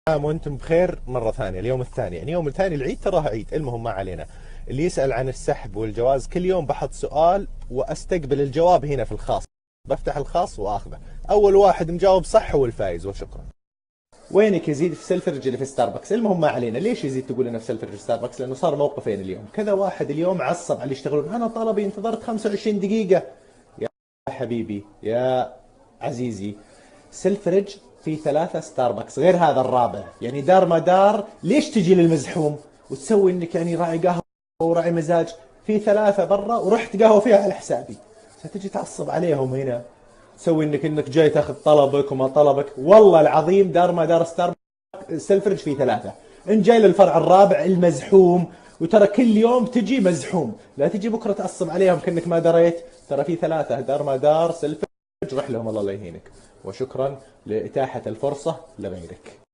عام وانتم بخير مرة ثانية. اليوم الثاني يعني يوم الثاني العيد تراه عيد، المهم ما علينا. اللي يسأل عن السحب والجواز كل يوم بحط سؤال واستقبل الجواب هنا في الخاص، بفتح الخاص واخذه. اول واحد مجاوب صح هو الفايز وشكرا. وينك يزيد؟ في سيلفرج اللي في ستاربكس. المهم ما علينا. ليش يزيد تقول لنا في سيلفرج في ستاربكس؟ لانه صار موقفين اليوم. كذا واحد اليوم عصب على اللي يشتغلون، انا طلبي انتظرت 25 دقيقة. يا حبيبي يا عزيزي، سيلفرج في ثلاثة ستاربكس غير هذا الرابع، يعني دار ما دار ليش تجي للمزحوم وتسوي انك يعني راعي قهوة وراعي مزاج؟ في ثلاثة برا ورحت قهوة فيها على حسابي، ستجي تعصب عليهم هنا تسوي انك جاي تاخذ طلبك وما طلبك. والله العظيم دار ما دار ستاربكس سيلفرج في ثلاثة، ان جاي للفرع الرابع المزحوم. وترى كل يوم تجي مزحوم، لا تجي بكرة تعصب عليهم كأنك ما دريت. ترى في ثلاثة دار ما دار سيلفرج، روح لهم الله لا يهينك. وشكرا لإتاحة الفرصة لغيرك.